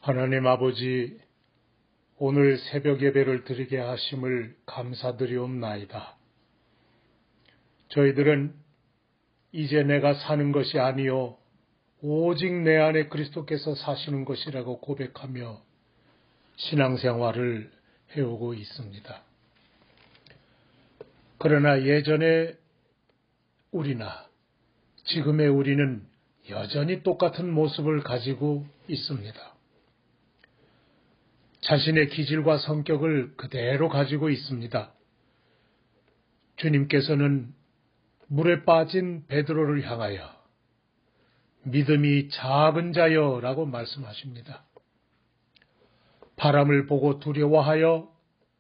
하나님 아버지, 오늘 새벽 예배를 드리게 하심을 감사드리옵나이다. 저희들은 이제 내가 사는 것이 아니요 오직 내 안에 그리스도께서 사시는 것이라고 고백하며 신앙생활을 해오고 있습니다. 그러나 예전에 우리나 지금의 우리는 여전히 똑같은 모습을 가지고 있습니다. 자신의 기질과 성격을 그대로 가지고 있습니다. 주님께서는 물에 빠진 베드로를 향하여 믿음이 작은 자여라고 말씀하십니다. 바람을 보고 두려워하여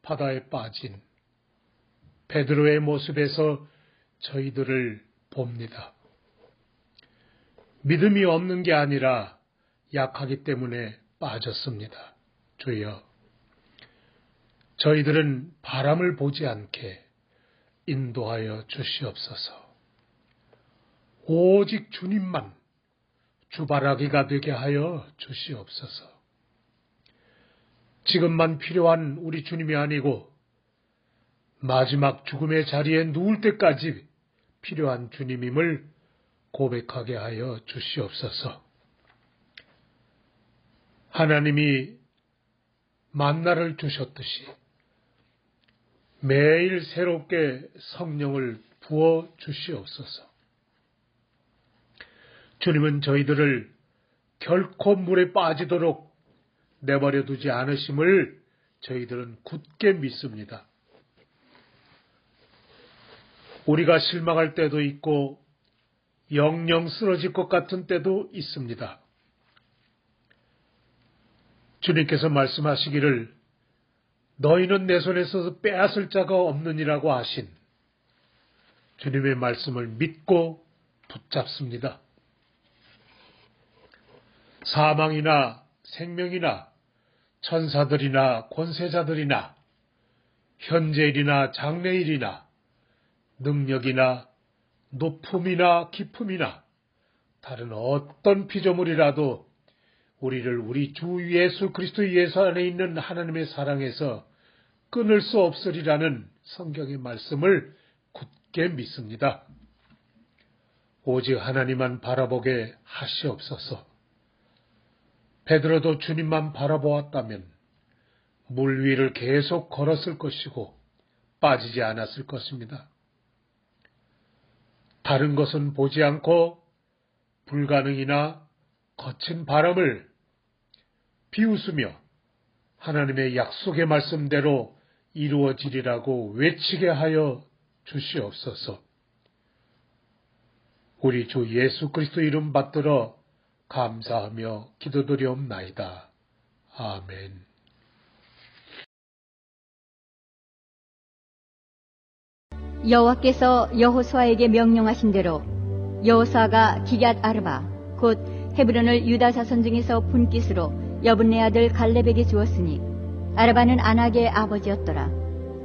바다에 빠진 베드로의 모습에서 저희들을 봅니다. 믿음이 없는 게 아니라 약하기 때문에 빠졌습니다. 주여, 저희들은 바람을 보지 않게 인도하여 주시옵소서. 오직 주님만 주바라기가 되게 하여 주시옵소서. 지금만 필요한 우리 주님이 아니고 마지막 죽음의 자리에 누울 때까지 필요한 주님임을 고백하게 하여 주시옵소서. 하나님이 만나를 주셨듯이 매일 새롭게 성령을 부어 주시옵소서. 주님은 저희들을 결코 물에 빠지도록 내버려 두지 않으심을 저희들은 굳게 믿습니다. 우리가 실망할 때도 있고 영영 쓰러질 것 같은 때도 있습니다. 주님께서 말씀하시기를 너희는 내 손에서 빼앗을 자가 없느니라고 하신 주님의 말씀을 믿고 붙잡습니다. 사망이나 생명이나 천사들이나 권세자들이나 현재일이나 장래일이나 능력이나 높음이나 깊음이나 다른 어떤 피조물이라도 우리를 우리 주 예수 그리스도 예수 안에 있는 하나님의 사랑에서 끊을 수 없으리라는 성경의 말씀을 굳게 믿습니다. 오직 하나님만 바라보게 하시옵소서. 베드로도 주님만 바라보았다면 물 위를 계속 걸었을 것이고 빠지지 않았을 것입니다. 다른 것은 보지 않고 불가능이나 거친 바람을 비웃으며 하나님의 약속의 말씀대로 이루어지리라고 외치게 하여 주시옵소서. 우리 주 예수 그리스도 이름 받들어 감사하며 기도드리옵나이다. 아멘. 여호와께서 여호수아에게 명령하신 대로 여호수아가 기럇 아르바 곧 헤브론을 유다 자손 중에서 분깃으로 여분네 아들 갈렙에게 주었으니 아르바는 아낙의 아버지였더라.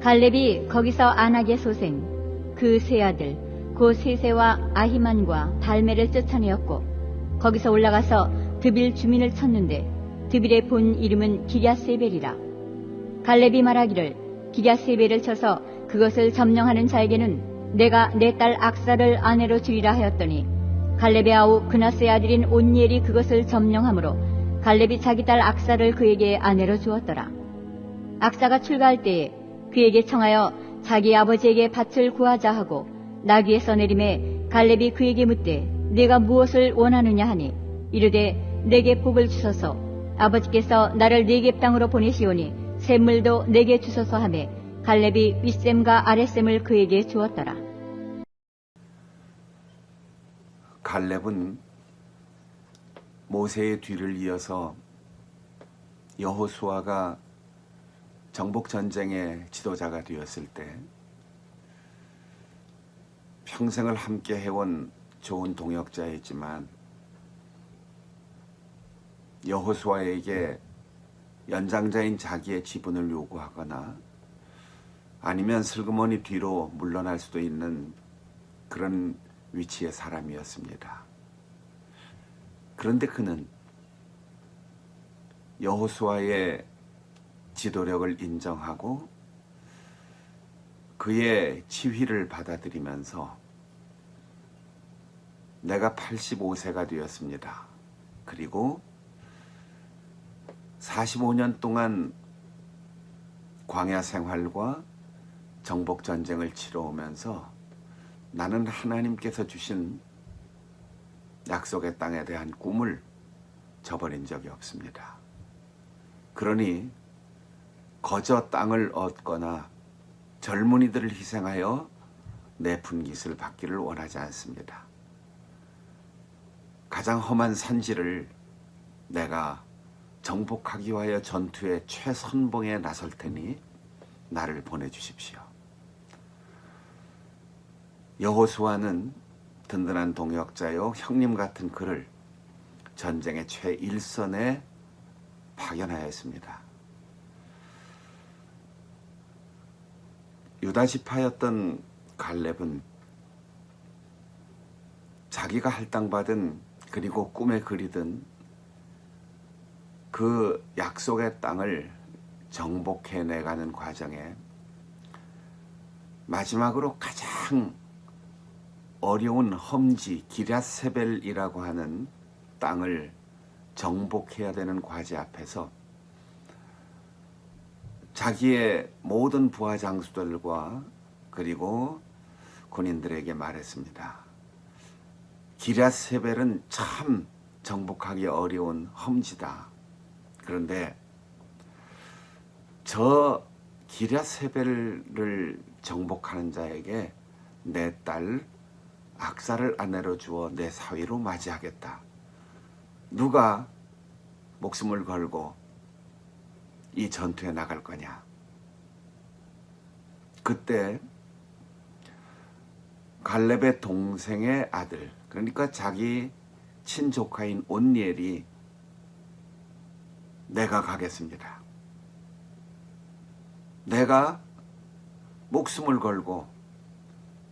갈렙이 거기서 아낙의 소생 그 세 아들 곧 세세와 아히만과 달메를 쫓아내었고 거기서 올라가서 드빌 주민을 쳤는데 드빌의 본 이름은 기럇세벨이라. 갈렙이 말하기를 기럇세벨을 쳐서 그것을 점령하는 자에게는 내가 내 딸 악사를 아내로 주리라 하였더니 갈렙의 아우 그나스의 아들인 온니엘이 그것을 점령하므로 갈렙이 자기 딸 악사를 그에게 아내로 주었더라. 악사가 출가할 때에 그에게 청하여 자기 아버지에게 밭을 구하자 하고 나귀에서 내림에 갈렙이 그에게 묻되 네가 무엇을 원하느냐 하니 이르되 내게 복을 주소서. 아버지께서 나를 네겝 땅으로 보내시오니 샘물도 내게 주소서 하매 갈렙이 윗샘과 아랫샘을 그에게 주었더라. 갈렙은 모세의 뒤를 이어서 여호수아가 정복전쟁의 지도자가 되었을 때 평생을 함께 해온 좋은 동역자였지만 여호수아에게 연장자인 자기의 지분을 요구하거나 아니면 슬그머니 뒤로 물러날 수도 있는 그런 위치의 사람이었습니다. 그런데 그는 여호수아의 지도력을 인정하고 그의 지휘를 받아들이면서 내가 85세가 되었습니다. 그리고 45년 동안 광야 생활과 정복 전쟁을 치러오면서 나는 하나님께서 주신 약속의 땅에 대한 꿈을 저버린 적이 없습니다. 그러니 거저 땅을 얻거나 젊은이들을 희생하여 내 분깃을 받기를 원하지 않습니다. 가장 험한 산지를 내가 정복하기 위하여 전투의 최선봉에 나설 테니 나를 보내주십시오. 여호수아는 든든한 동역자요 형님 같은 그를 전쟁의 최일선에 파견하였습니다. 유다 지파였던 갈렙은 자기가 할당받은 그리고 꿈에 그리던 그 약속의 땅을 정복해내가는 과정에 마지막으로 가장 어려운 험지 기럇세벨이라고 하는 땅을 정복해야 되는 과제 앞에서 자기의 모든 부하 장수들과 그리고 군인들에게 말했습니다. 기럇세벨은 참 정복하기 어려운 험지다. 그런데 저 기럇세벨을 정복하는 자에게 내 딸 악사를 아내로 주어 내 사위로 맞이하겠다. 누가 목숨을 걸고 이 전투에 나갈 거냐? 그때 갈렙의 동생의 아들, 그러니까 자기 친조카인 온니엘이 내가 가겠습니다. 내가 목숨을 걸고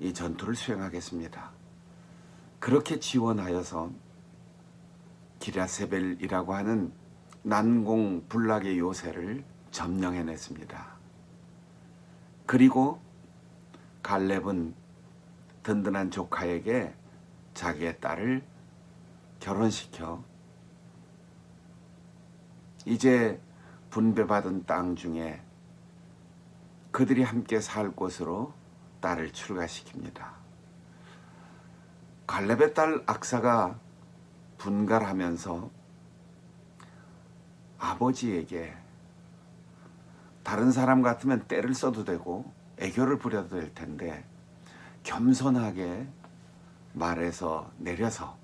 이 전투를 수행하겠습니다. 그렇게 지원하여서 기럇세벨이라고 하는 난공불락의 요새를 점령해냈습니다. 그리고 갈렙은 든든한 조카에게 자기의 딸을 결혼시켜 이제 분배받은 땅 중에 그들이 함께 살 곳으로 딸을 출가시킵니다. 갈렙의 딸 악사가 분갈하면서 아버지에게 다른 사람 같으면 때를 써도 되고 애교를 부려도 될 텐데 겸손하게 말해서 내려서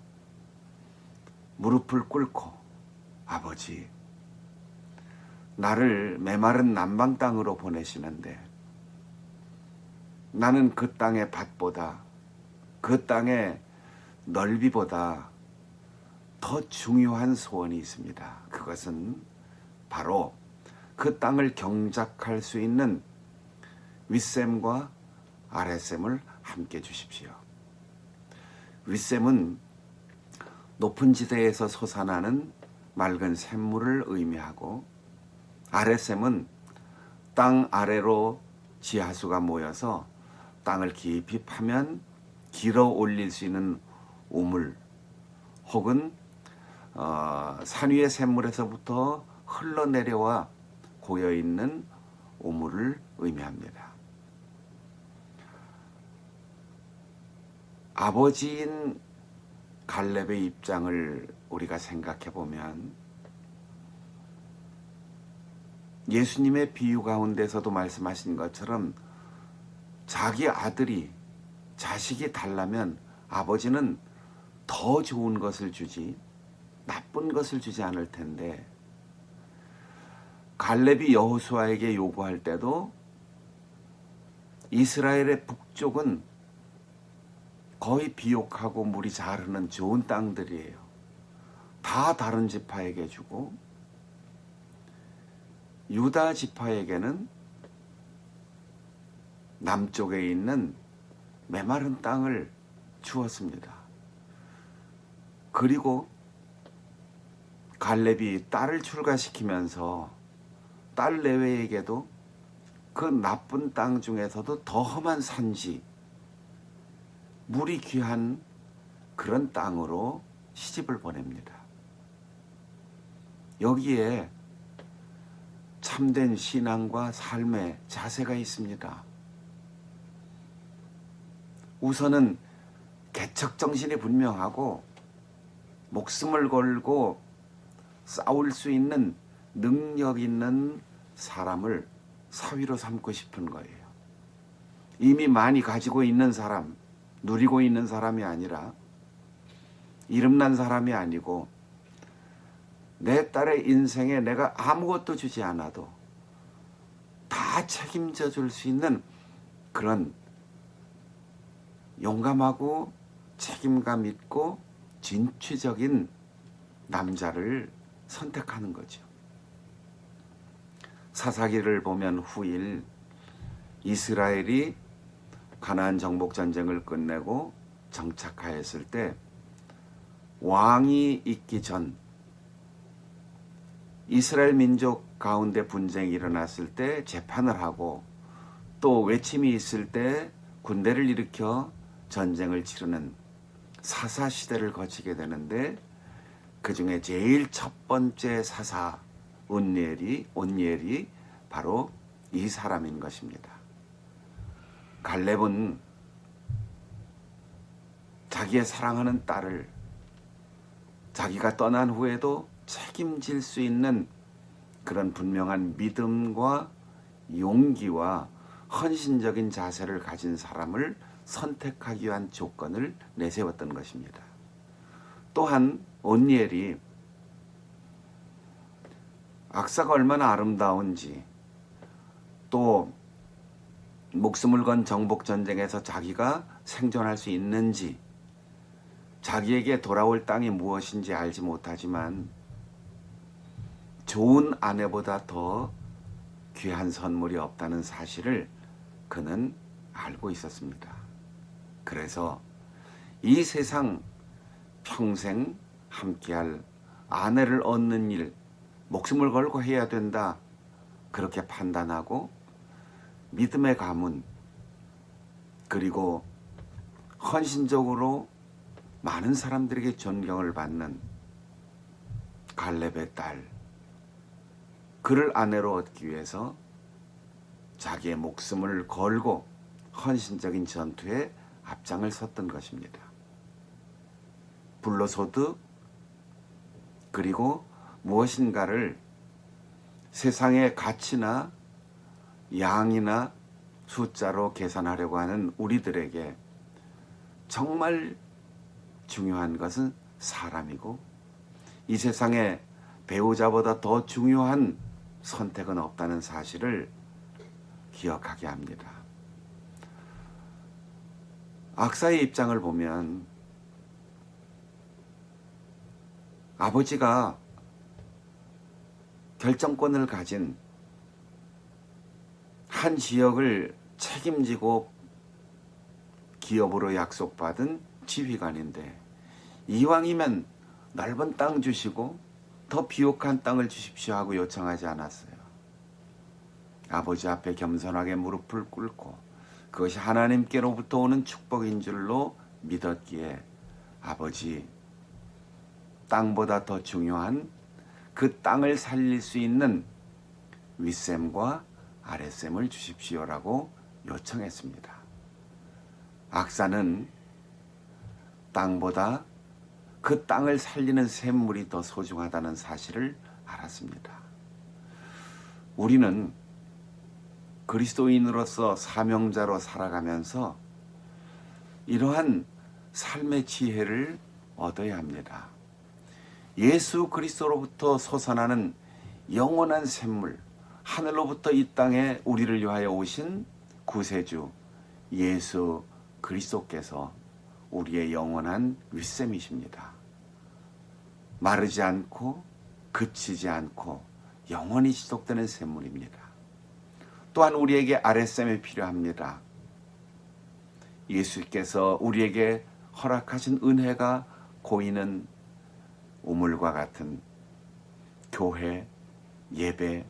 무릎을 꿇고 아버지, 나를 메마른 남방 땅으로 보내시는데 나는 그 땅의 밭보다 그 땅의 넓이보다 더 중요한 소원이 있습니다. 그것은 바로 그 땅을 경작할 수 있는 윗셈과 아랫셈을 함께 주십시오. 윗셈은 높은 지대에서 솟아나는 맑은 샘물을 의미하고 아랫셈은 땅 아래로 지하수가 모여서 땅을 깊이 파면 길어 올릴 수 있는 우물 혹은 산 위의 샘물에서부터 흘러내려와 고여있는 우물을 의미합니다. 아버지인 갈렙의 입장을 우리가 생각해 보면 예수님의 비유 가운데서도 말씀하신 것처럼 자기 아들이 자식이 달라면 아버지는 더 좋은 것을 주지 나쁜 것을 주지 않을 텐데 갈렙이 여호수아에게 요구할 때도 이스라엘의 북쪽은 거의 비옥하고 물이 잘 흐르는 좋은 땅들이에요. 다 다른 지파에게 주고 유다 지파에게는 남쪽에 있는 메마른 땅을 주었습니다. 그리고 갈렙이 딸을 출가시키면서 딸 레웨에게도 그 나쁜 땅 중에서도 더 험한 산지, 물이 귀한 그런 땅으로 시집을 보냅니다. 여기에 참된 신앙과 삶의 자세가 있습니다. 우선은 개척정신이 분명하고 목숨을 걸고 싸울 수 있는 능력 있는 사람을 사위로 삼고 싶은 거예요. 이미 많이 가지고 있는 사람, 누리고 있는 사람이 아니라 이름난 사람이 아니고 내 딸의 인생에 내가 아무것도 주지 않아도 다 책임져 줄 수 있는 그런 용감하고 책임감 있고 진취적인 남자를 선택하는 거죠. 사사기를 보면 후일 이스라엘이 가나안 정복 전쟁을 끝내고 정착하였을 때 왕이 있기 전 이스라엘 민족 가운데 분쟁이 일어났을 때 재판을 하고 또 외침이 있을 때 군대를 일으켜 전쟁을 치르는 사사 시대를 거치게 되는데 그 중에 제일 첫 번째 사사 온니엘이 바로 이 사람인 것입니다. 갈렙은 자기의 사랑하는 딸을 자기가 떠난 후에도 책임질 수 있는 그런 분명한 믿음과 용기와 헌신적인 자세를 가진 사람을 선택하기 위한 조건을 내세웠던 것입니다. 또한 온니엘이 악사가 얼마나 아름다운지 또 목숨을 건 정복전쟁에서 자기가 생존할 수 있는지 자기에게 돌아올 땅이 무엇인지 알지 못하지만 좋은 아내보다 더 귀한 선물이 없다는 사실을 그는 알고 있었습니다. 그래서 이 세상 평생 함께할 아내를 얻는 일, 목숨을 걸고 해야 된다. 그렇게 판단하고 믿음의 가문, 그리고 헌신적으로 많은 사람들에게 존경을 받는 갈렙의 딸, 그를 아내로 얻기 위해서 자기의 목숨을 걸고 헌신적인 전투에 앞장을 섰던 것입니다. 불로소득, 그리고 무엇인가를 세상의 가치나 양이나 숫자로 계산하려고 하는 우리들에게 정말 중요한 것은 사람이고 이 세상에 배우자보다 더 중요한 선택은 없다는 사실을 기억하게 합니다. 악사의 입장을 보면 아버지가 결정권을 가진 한 지역을 책임지고 기업으로 약속받은 지휘관인데 이왕이면 넓은 땅 주시고 더 비옥한 땅을 주십시오 하고 요청하지 않았어요. 아버지 앞에 겸손하게 무릎을 꿇고 그것이 하나님께로부터 오는 축복인 줄로 믿었기에 아버지, 땅보다 더 중요한 그 땅을 살릴 수 있는 윗셈과 아랫셈을 주십시오라고 요청했습니다. 악사는 땅보다 그 땅을 살리는 샘물이 더 소중하다는 사실을 알았습니다. 우리는 그리스도인으로서 사명자로 살아가면서 이러한 삶의 지혜를 얻어야 합니다. 예수 그리스도로부터 솟아나는 영원한 샘물, 하늘로부터 이 땅에 우리를 위하여 오신 구세주 예수 그리스도께서 우리의 영원한 윗셈이십니다. 마르지 않고 그치지 않고 영원히 지속되는 샘물입니다. 또한 우리에게 아랫샘이 필요합니다. 예수께서 우리에게 허락하신 은혜가 고이는 우물과 같은 교회, 예배,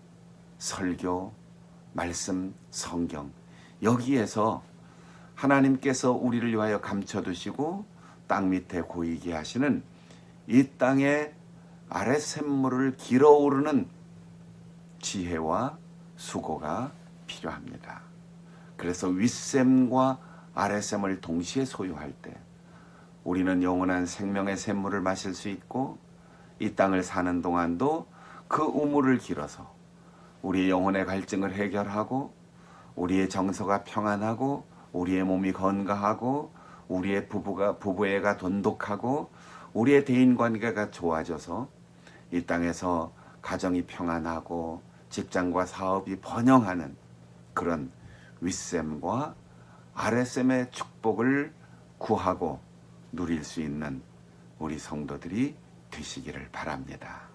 설교, 말씀, 성경, 여기에서 하나님께서 우리를 위하여 감춰두시고 땅 밑에 고이게 하시는 이 땅의 아랫샘물을 길어오르는 지혜와 수고가 필요합니다. 그래서 윗샘과 아랫샘을 동시에 소유할 때 우리는 영원한 생명의 샘물을 마실 수 있고 이 땅을 사는 동안도 그 우물을 길어서 우리의 영혼의 갈증을 해결하고 우리의 정서가 평안하고 우리의 몸이 건강하고 우리의 부부애가 돈독하고 우리의 대인관계가 좋아져서 이 땅에서 가정이 평안하고 직장과 사업이 번영하는 그런 윗샘과 아랫샘의 축복을 구하고 누릴 수 있는 우리 성도들이 되시기를 바랍니다.